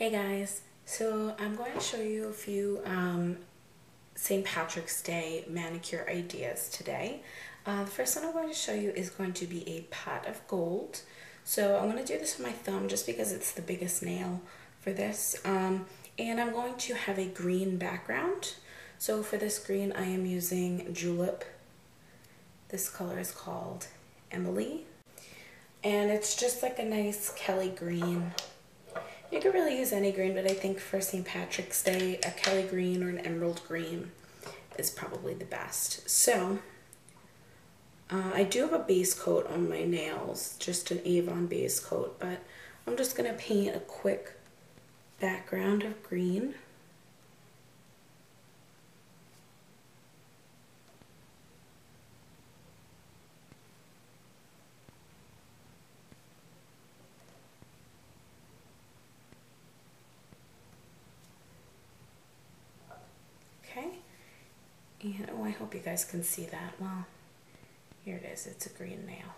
Hey guys, so I'm going to show you a few St. Patrick's Day manicure ideas today. The first one I'm going to show you is going to be a pot of gold. So I'm going to do this with my thumb just because it's the biggest nail for this. And I'm going to have a green background. So for this green I am using Julep. This color is called Emilie. And it's just like a nice Kelly green. You could really use any green, but I think for St. Patrick's Day, a Kelly green or an emerald green is probably the best. So, I do have a base coat on my nails, just an Avon base coat, but I'm just going to paint a quick background of green. Okay, and oh, I hope you guys can see that. Well, here it is, it's a green nail.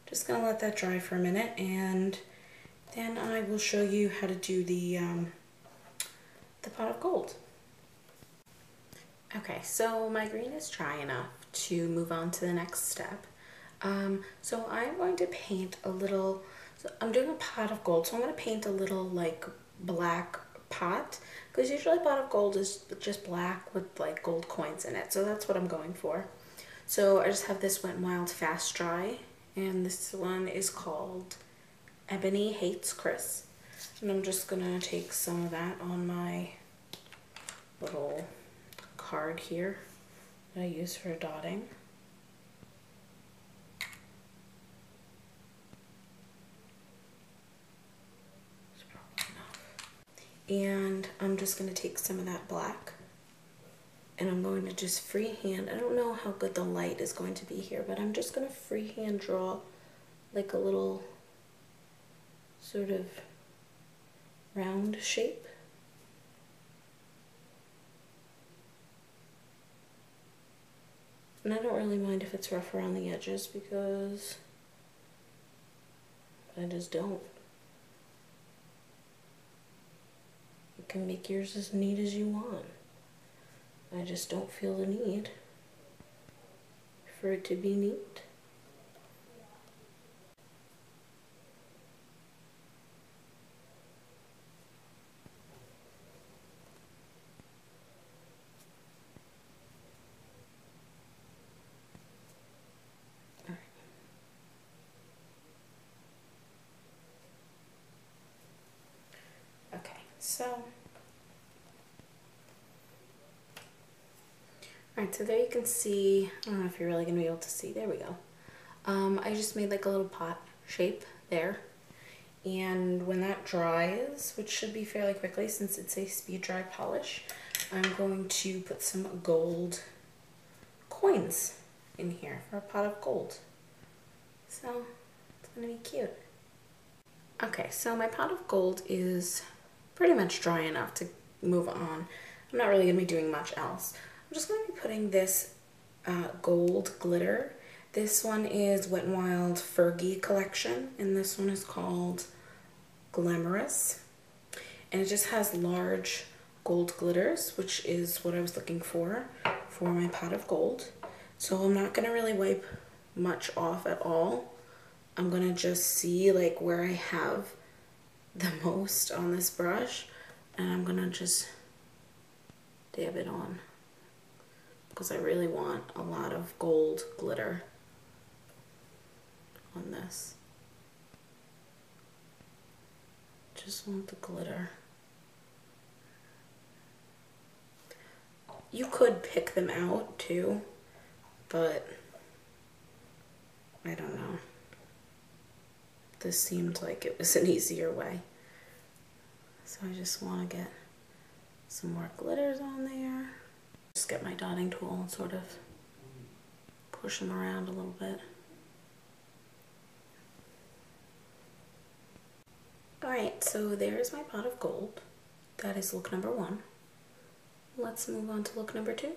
Just gonna let that dry for a minute, and then I will show you how to do the pot of gold. Okay, so my green is dry enough to move on to the next step. So I'm going to paint a little, so I'm doing a pot of gold, so I'm going to paint a little like black pot, because usually a pot of gold is just black with like gold coins in it, so that's what I'm going for. So I just have this Wet n Wild Fast Dry, and this one is called Ebony Hates Chris, and I'm just gonna take some of that on my little card here that I use for dotting. And I'm just going to take some of that black and I'm going to just freehand. I don't know how good the light is going to be here, but I'm just going to freehand draw like a little sort of round shape. And I don't really mind if it's rough around the edges because I just don't. You can make yours as neat as you want. I just don't feel the need for it to be neat. Alright, so there you can see, I don't know if you're really going to be able to see, there we go. I just made like a little pot shape there, and when that dries, which should be fairly quickly since it's a speed dry polish, I'm going to put some gold coins in here for a pot of gold. So, it's going to be cute. Okay, so my pot of gold is pretty much dry enough to move on. I'm not really going to be doing much else. I'm just going to be putting this gold glitter. This one is Wet n Wild Fergie collection, and this one is called Glamorous. And it just has large gold glitters, which is what I was looking for my pot of gold. So I'm not going to really wipe much off at all. I'm going to just see like where I have the most on this brush, and I'm going to just dab it on, because I really want a lot of gold glitter on this. Just want the glitter. You could pick them out too, but I don't know. This seemed like it was an easier way. So I just want to get some more glitters on there. Just get my dotting tool and sort of push them around a little bit. Alright, so there's my pot of gold. That is look number 1. Let's move on to look number 2.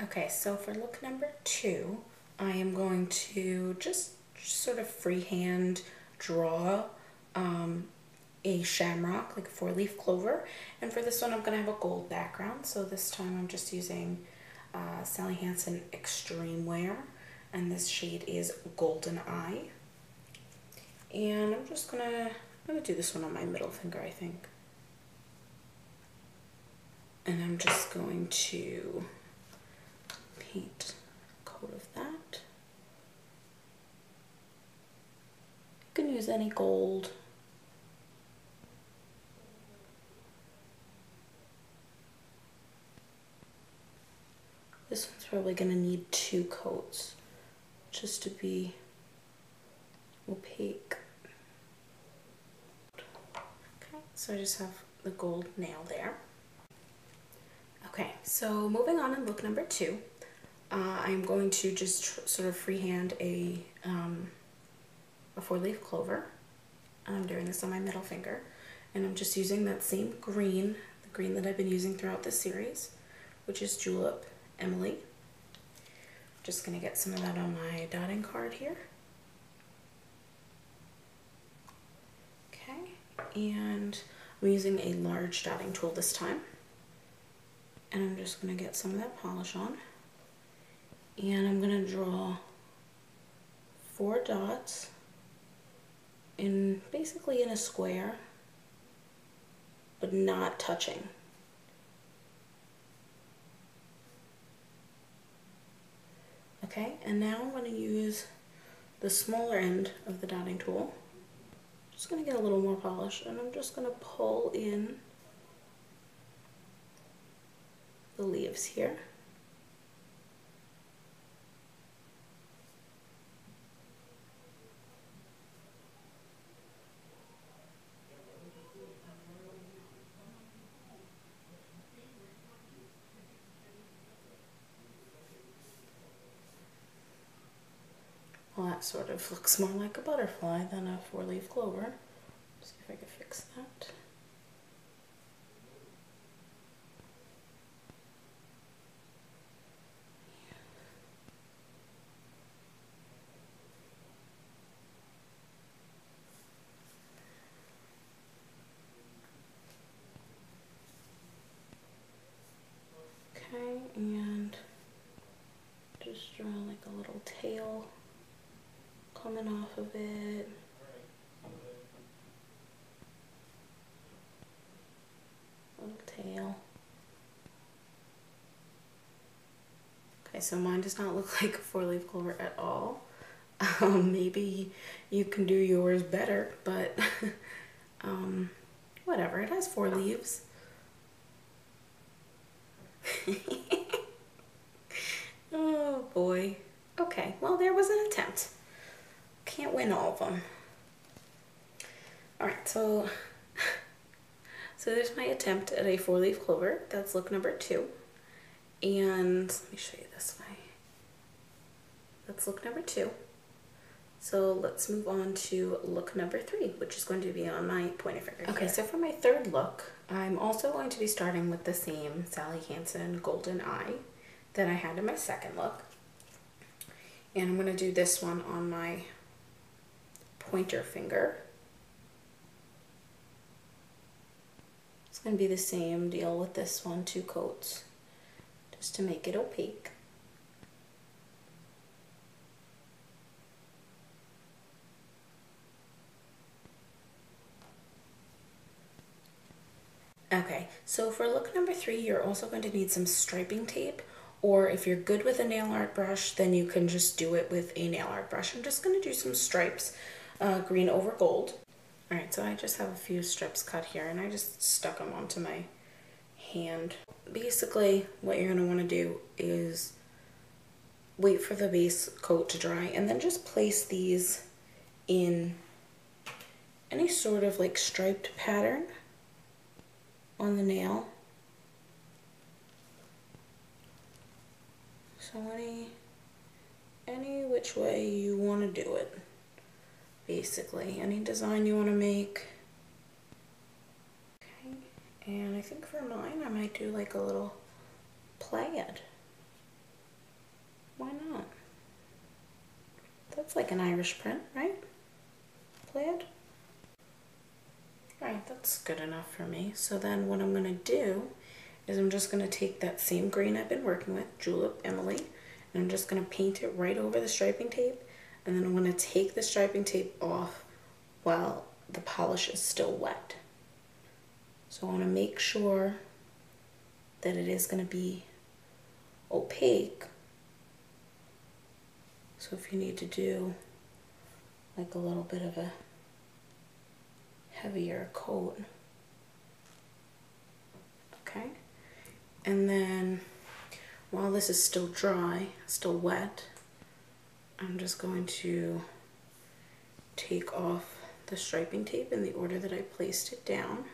Okay, so for look number 2, I am going to just sort of freehand draw a shamrock, like a 4-leaf clover. And for this one, I'm gonna have a gold background. So this time I'm just using Hansen Xtreme Wear, and this shade is Golden Eye. And I'm just gonna do this one on my middle finger, I think. And I'm just going to paint a coat of that. You can use any gold. This one's probably going to need 2 coats just to be opaque. Okay, so I just have the gold nail there. Okay, so moving on in look number 2, I'm going to just sort of freehand a 4-leaf clover. I'm doing this on my middle finger, and I'm just using that same green, the green that I've been using throughout this series, which is Julep, Emilie. Just gonna get some of that on my dotting card here. Okay, and I'm using a large dotting tool this time. And I'm just gonna get some of that polish on. And I'm gonna draw 4 dots basically in a square, but not touching. Okay, and now I'm going to use the smaller end of the dotting tool. Just going to get a little more polish, and I'm just going to pull in the leaves here. Well, that sort of looks more like a butterfly than a 4-leaf clover. See if I can fix that. Okay, and just draw like a little tail coming off of it. Little tail. Okay, so mine does not look like a 4-leaf clover at all. Maybe you can do yours better, but whatever, it has 4 leaves. Oh boy. Okay, well, there was an attempt. Can't win all of them. Alright, so there's my attempt at a 4-leaf clover. That's look number 2. And let me show you this way. That's look number 2. So let's move on to look number 3, which is going to be on my pointer finger. Okay, so for my third look, I'm also going to be starting with the same Sally Hansen Golden Eye that I had in my second look. And I'm going to do this one on my pointer finger. It's going to be the same deal with this one, 2 coats, just to make it opaque. Okay, so for look number 3, you're also going to need some striping tape, or if you're good with a nail art brush, then you can just do it with a nail art brush. I'm just going to do some stripes, green over gold. Alright, so I just have a few strips cut here, and I just stuck them onto my hand. Basically, what you're going to want to do is wait for the base coat to dry, and then just place these in any sort of like striped pattern on the nail. So any which way you want to do it, basically. Any design you want to make. Okay, and I think for mine I might do like a little plaid. Why not? That's like an Irish print, right? Plaid. Alright, that's good enough for me. So then what I'm going to do is I'm just going to take that same green I've been working with, Julep, Emilie, and I'm just going to paint it right over the striping tape, and then I'm going to take the striping tape off while the polish is still wet. So I want to make sure that it is going to be opaque. So if you need to do like a little bit of a heavier coat. Okay. And then while this is still dry, still wet, I'm just going to take off the striping tape in the order that I placed it down.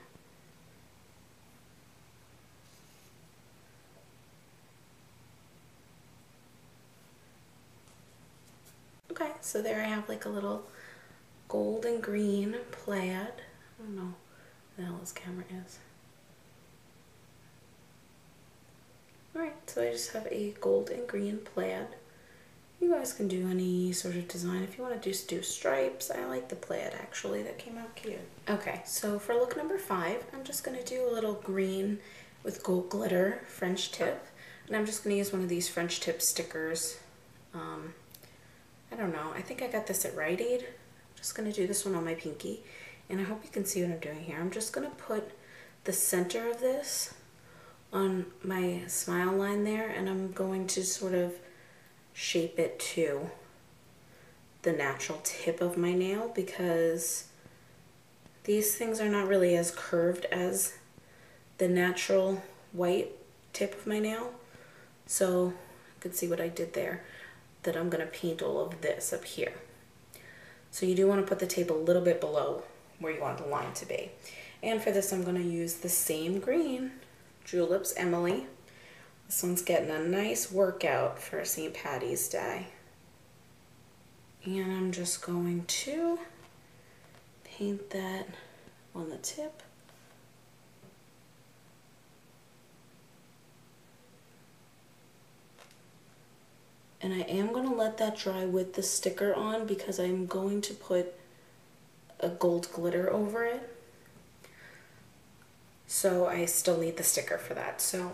Okay, so there I have like a little gold and green plaid. I don't know what the hell this camera is. Alright, so I just have a gold and green plaid. You guys can do any sort of design. If you want to just do stripes, I like the plaid actually. That came out cute. Okay, so for look number 5, I'm just going to do a little green with gold glitter French tip. And I'm just going to use one of these French tip stickers. I don't know. I think I got this at Rite Aid. I'm just going to do this one on my pinky. And I hope you can see what I'm doing here. I'm just going to put the center of this on my smile line there, and I'm going to sort of shape it to the natural tip of my nail, because these things are not really as curved as the natural white tip of my nail. So you can see what I did there, that I'm going to paint all of this up here. So you do want to put the tape a little bit below where you want the line to be. And for this I'm going to use the same green, Julep's Emilie. This one's getting a nice workout for St. Patty's Day. And I'm just going to paint that on the tip. And I am going to let that dry with the sticker on, because I'm going to put a gold glitter over it. So I still need the sticker for that. So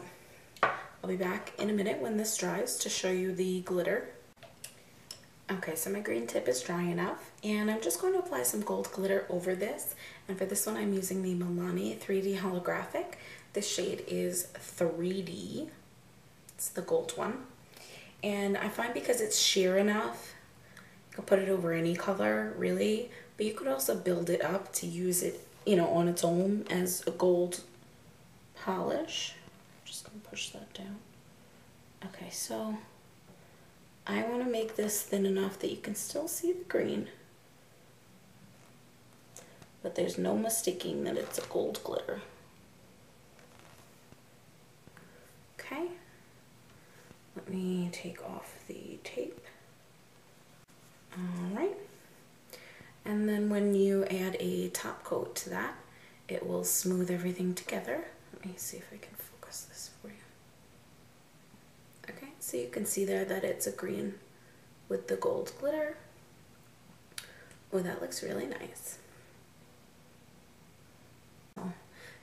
I'll be back in a minute when this dries to show you the glitter. Okay, so my green tip is dry enough, and I'm just going to apply some gold glitter over this. And for this one I'm using the Milani 3D Holographic. This shade is 3D. It's the gold one. And I find because it's sheer enough, you can put it over any color really, but you could also build it up to use it, you know, on its own as a gold polish. I'm just going to push that down. Okay, so I want to make this thin enough that you can still see the green, but there's no mistaking that it's a gold glitter. Okay. Let me take off the tape. Alright. And then when you add a top coat to that, it will smooth everything together. Let me see if I can focus this for you. Okay, so you can see there that it's a green with the gold glitter. Oh, that looks really nice.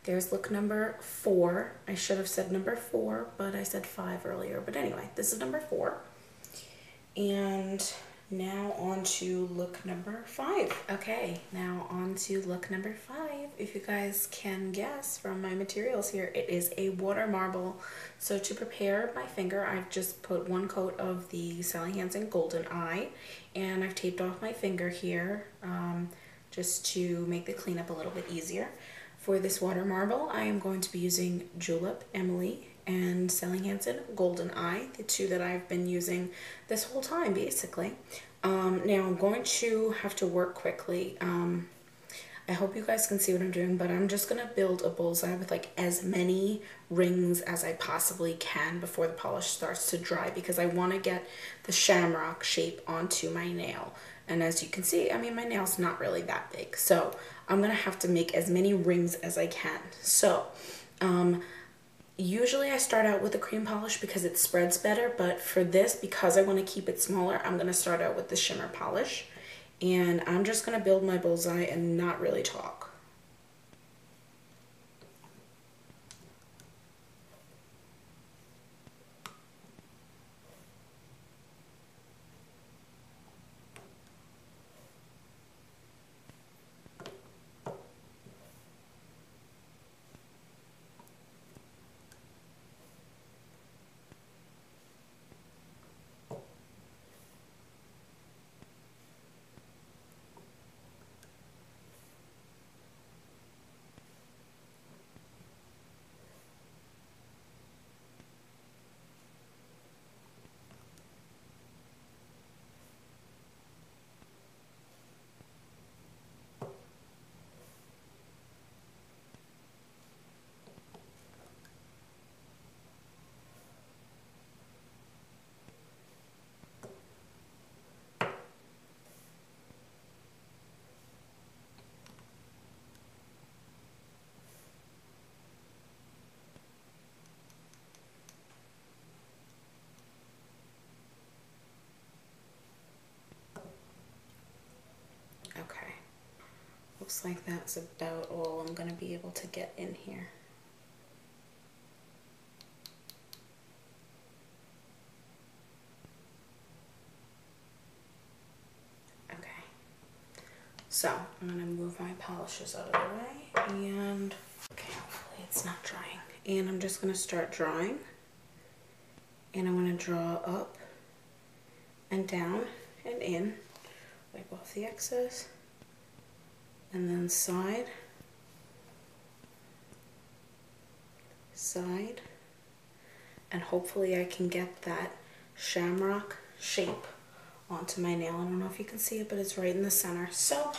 There's look number 4. I should have said number 4, but I said 5 earlier. But anyway, this is number 4. And now on to look number 5. Okay, now on to look number 5. If you guys can guess from my materials here, it is a water marble. So to prepare my finger, I've just put 1 coat of the Sally Hansen Golden Eye, and I've taped off my finger here just to make the cleanup a little bit easier. For this water marble, I am going to be using Julep, Emilie, and Sally Hansen Golden Eye, the 2 that I've been using this whole time, basically. Now I'm going to have to work quickly. I hope you guys can see what I'm doing, but I'm just going to build a bullseye with like as many rings as I possibly can before the polish starts to dry, because I want to get the shamrock shape onto my nail. And as you can see, I mean, my nail's not really that big, so I'm going to have to make as many rings as I can. So, usually I start out with a cream polish because it spreads better, but for this, because I want to keep it smaller, I'm going to start out with the shimmer polish. And I'm just gonna build my bullseye and not really talk. Okay, looks like that's about all I'm gonna be able to get in here. Okay, so I'm gonna move my polishes out of the way, and okay, hopefully it's not drying. And I'm just gonna start drawing, and I'm gonna draw up and down and in. Wipe off the excess, and then side, side, and hopefully I can get that shamrock shape onto my nail. I don't know if you can see it, but it's right in the center. So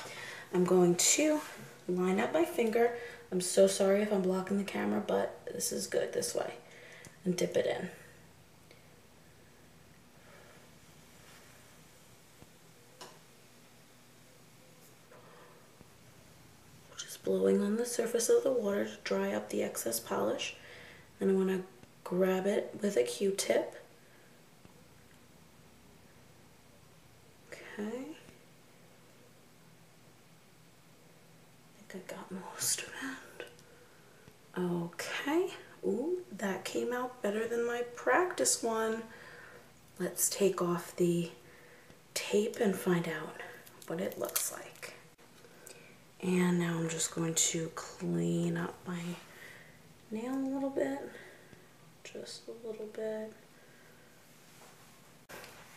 I'm going to line up my finger. I'm so sorry if I'm blocking the camera, but this is good this way, and dip it in. Blowing on the surface of the water to dry up the excess polish. And I want to grab it with a Q-tip. Okay. I think I got most of it. Okay. Ooh, that came out better than my practice one. Let's take off the tape and find out what it looks like. And now I'm just going to clean up my nail a little bit, just a little bit.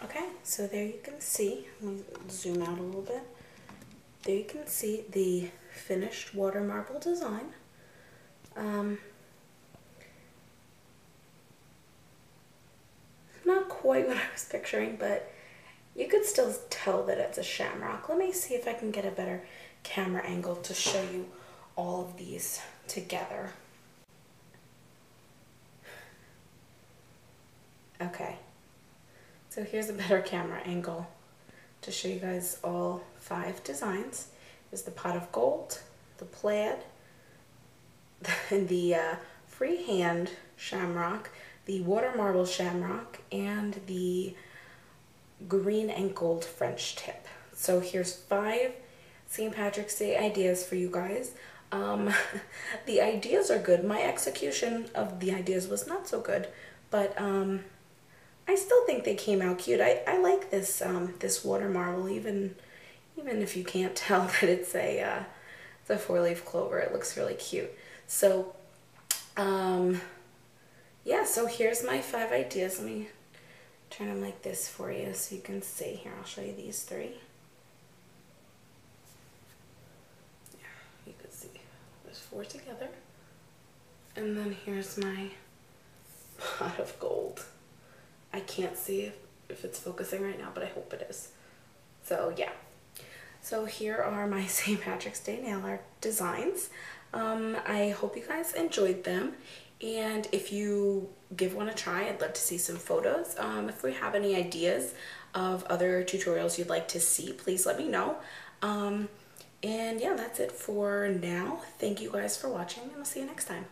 Okay, so there you can see, let me zoom out a little bit. There you can see the finished water marble design. Not quite what I was picturing, but you could still tell that it's a shamrock. Let me see if I can get a better camera angle to show you all of these together. Okay, so here's a better camera angle to show you guys all 5 designs. There's the pot of gold, the plaid, the freehand shamrock, the water marble shamrock, and the green and gold French tip. So here's 5 St. Patrick's Day ideas for you guys. The ideas are good. My execution of the ideas was not so good, but I still think they came out cute. I like this this water marble, even if you can't tell that it's a 4-leaf clover. It looks really cute. So yeah, so here's my 5 ideas. Let me turn them like this for you so you can see. Here, I'll show you these 3. You can see there's 4 together. And then here's my pot of gold. I can't see if it's focusing right now, but I hope it is. So yeah. So here are my St. Patrick's Day nail art designs. I hope you guys enjoyed them. And if you give one a try, I'd love to see some photos. If we have any ideas of other tutorials you'd like to see, please let me know. And yeah, that's it for now. Thank you guys for watching, and I'll see you next time.